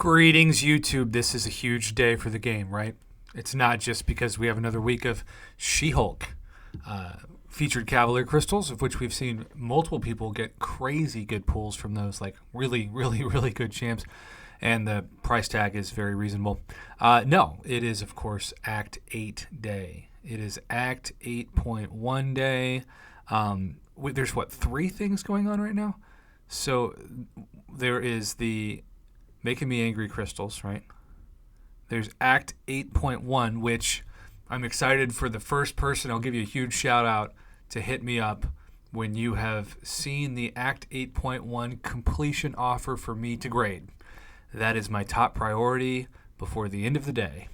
Greetings, YouTube. This is a huge day for the game, right? It's not just because we have another week of She-Hulk featured Cavalier crystals, of which we've seen multiple people get crazy good pulls from those, like really, really, really good champs, and the price tag is very reasonable. No, it is, of course, Act 8 day. It is Act 8.1 day. There's, three things going on right now? So there is the Making Me Angry crystals, right? There's Act 8.1, which I'm excited for the first person. I'll give you a huge shout out to hit me up when you have seen the Act 8.1 completion offer for me to grade. That is my top priority before the end of the day.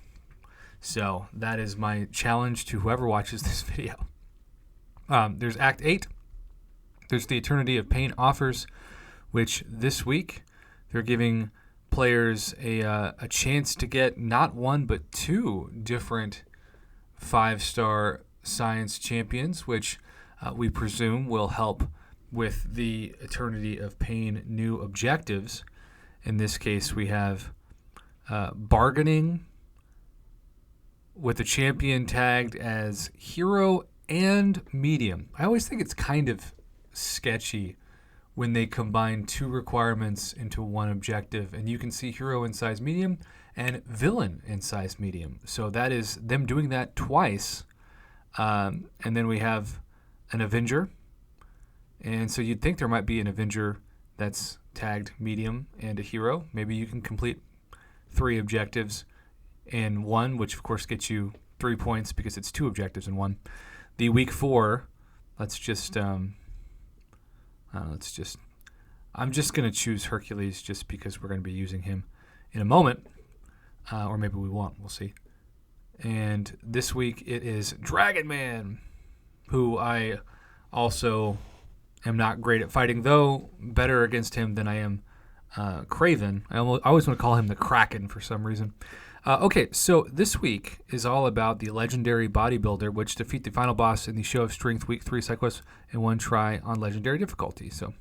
So that is my challenge to whoever watches this video. There's Act 8. There's the Eternity of Pain offers, which this week they're giving players a chance to get not one but two different 5-star science champions, which we presume will help with the Eternity of Pain new objectives. In this case, we have bargaining with a champion tagged as hero and medium. I always think it's kind of sketchy when they combine two requirements into one objective, and you can see hero in size medium and villain in size medium. So that is them doing that twice. And then we have an Avenger. And so you'd think there might be an Avenger that's tagged medium and a hero. Maybe you can complete 3 objectives in one, which of course gets you 3 points because it's 2 objectives in one. The week 4, I'm just going to choose Hercules just because we're going to be using him in a moment. Or maybe we won't. We'll see. And this week it is Dragon Man, who I also am not great at fighting, though better against him than I am Kraven. I always want to call him the Kraken for some reason. Okay, so this week is all about the Legendary Bodybuilder, which defeat the final boss in the Show of Strength Week 3 side quest in one try on Legendary difficulty. So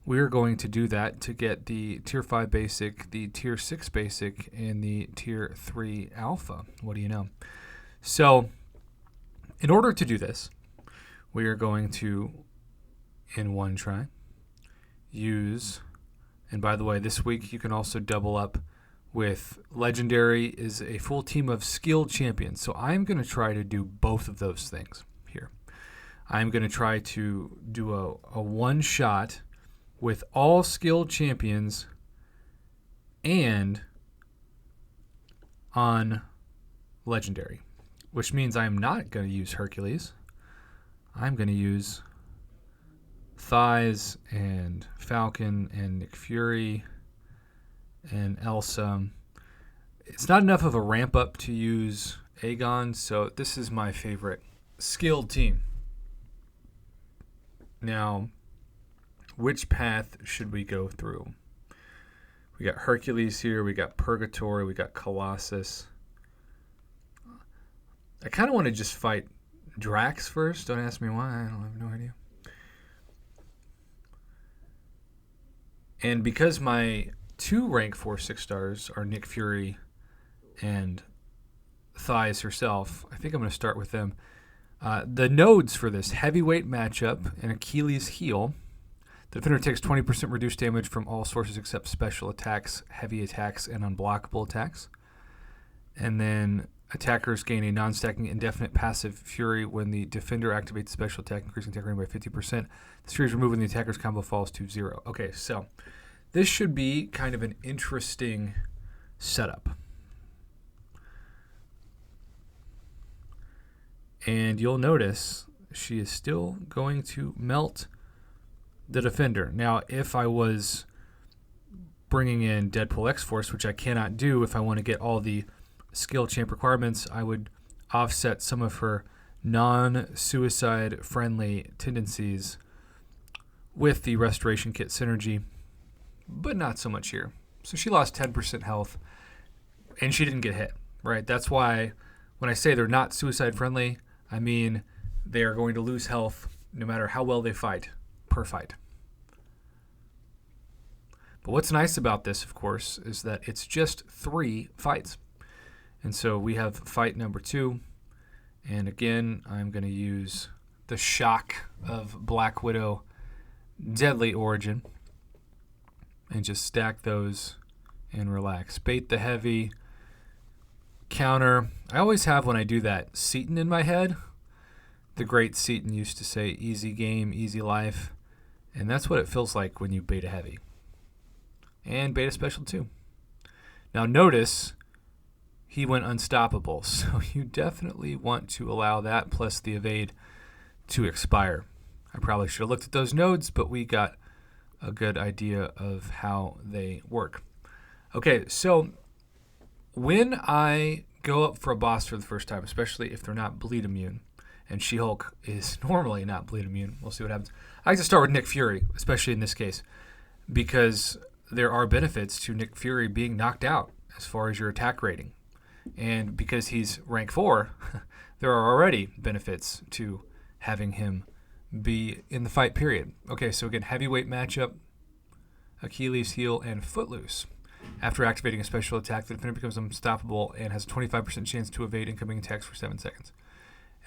we're going to do that to get the Tier 5 Basic, the Tier 6 Basic, and the Tier 3 Alpha. What do you know? So in order to do this, we are going to, in one try, use, and by the way, this week you can also double up with Legendary is a full team of skilled champions. So I'm going to try to do both of those things here. I'm going to try to do a one-shot with all skilled champions and on Legendary, which means I am not going to use Hercules. I'm going to use Thighs and Falcon and Nick Fury and Elsa. It's not enough of a ramp up to use Aegon, so this is my favorite skilled team. Now, which path should we go through? We got Hercules here, we got Purgatory, we got Colossus. I kind of want to just fight Drax first. Don't ask me why, I have no idea. And because my 2 rank 4 6-stars are Nick Fury and Thighs herself, I think I'm going to start with them. The nodes for this heavyweight matchup, an Achilles heel. The defender takes 20% reduced damage from all sources except special attacks, heavy attacks, and unblockable attacks. And then attackers gain a non-stacking indefinite passive Fury when the defender activates special attack, increasing attack rating by 50%. This Fury is removed when the attacker's combo falls to 0. Okay, so this should be kind of an interesting setup. And you'll notice she is still going to melt the defender. Now, if I was bringing in Deadpool X-Force, which I cannot do if I want to get all the skill champ requirements, I would offset some of her non-suicide friendly tendencies with the Restoration Kit synergy, but not so much here. So she lost 10% health, and she didn't get hit, right? That's why when I say they're not suicide friendly, I mean they are going to lose health no matter how well they fight per fight. But what's nice about this, of course, is that it's just 3 fights. And so we have fight number 2. And again, I'm going to use the shock of Black Widow Deadly Origin and just stack those and relax. Bait the heavy, counter. I always have, when I do that, Seton in my head. The great Seton used to say, easy game, easy life. And that's what it feels like when you bait a heavy. And bait a special too. Now notice he went unstoppable. So you definitely want to allow that plus the evade to expire. I probably should have looked at those nodes, but we got a good idea of how they work. Okay, so when I go up for a boss for the first time, especially if they're not bleed immune, and She-Hulk is normally not bleed immune, we'll see what happens. I like to start with Nick Fury, especially in this case, because there are benefits to Nick Fury being knocked out as far as your attack rating. And because he's rank 4, there are already benefits to having him be in the fight, period. Okay, so again, heavyweight matchup, Achilles heel, and Footloose. After activating a special attack, the defender becomes unstoppable and has a 25% chance to evade incoming attacks for 7 seconds.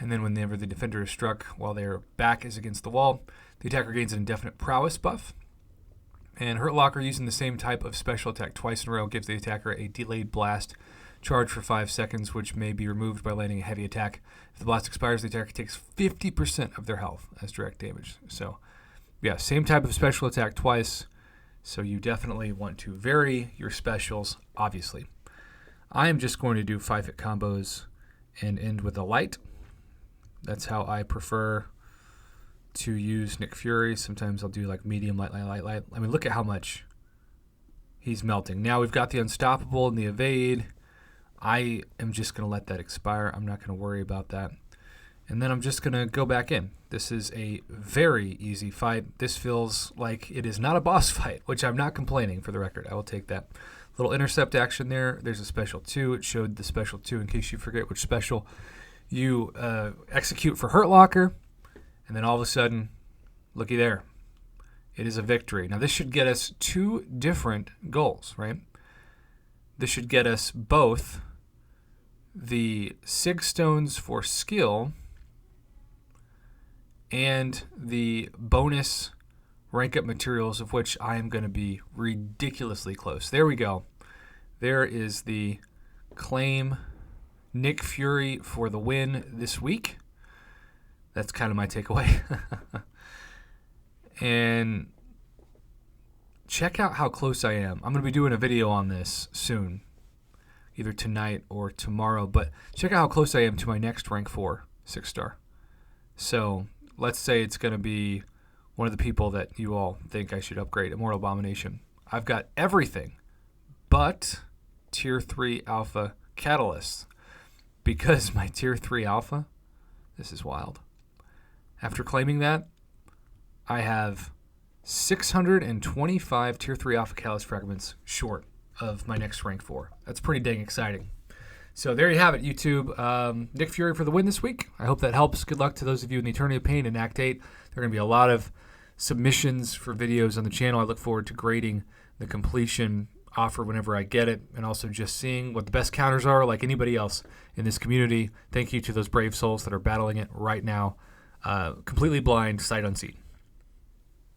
And then whenever the defender is struck while their back is against the wall, the attacker gains an indefinite prowess buff. And Hurt Locker, using the same type of special attack twice in a row, gives the attacker a delayed blast charge for 5 seconds, which may be removed by landing a heavy attack. If the blast expires, the attacker takes 50% of their health as direct damage. So, yeah, same type of special attack twice. So you definitely want to vary your specials, obviously. I am just going to do 5-hit combos and end with a light. That's how I prefer to use Nick Fury. Sometimes I'll do like medium, light, light, light, light. I mean, look at how much he's melting. Now we've got the unstoppable and the evade. I am just going to let that expire. I'm not going to worry about that. And then I'm just going to go back in. This is a very easy fight. This feels like it is not a boss fight, which I'm not complaining, for the record. I will take that. Little intercept action there. There's a special 2. It showed the special 2 in case you forget which special you execute for Hurt Locker. And then all of a sudden, looky there. It is a victory. Now this should get us 2 different goals, right? This should get us both the Sig Stones for skill and the bonus rank up materials, of which I am going to be ridiculously close. There we go. There is the claim Nick Fury for the win this week. That's kind of my takeaway. And check out how close I am. I'm going to be doing a video on this soon, either tonight or tomorrow. But check out how close I am to my next rank 4 6-star. So let's say it's going to be one of the people that you all think I should upgrade, Immortal Abomination. I've got everything but Tier 3 Alpha Catalysts. Because my Tier 3 Alpha, this is wild. After claiming that, I have 625 Tier 3 Alpha Catalyst fragments short of my next rank 4. That's pretty dang exciting. So there you have it, YouTube. Nick Fury for the win this week. I hope that helps. Good luck to those of you in the Eternity of Pain and Act 8. There are going to be a lot of submissions for videos on the channel. I look forward to grading the completion offer whenever I get it, and also just seeing what the best counters are like anybody else in this community. Thank you to those brave souls that are battling it right now, completely blind, sight unseen.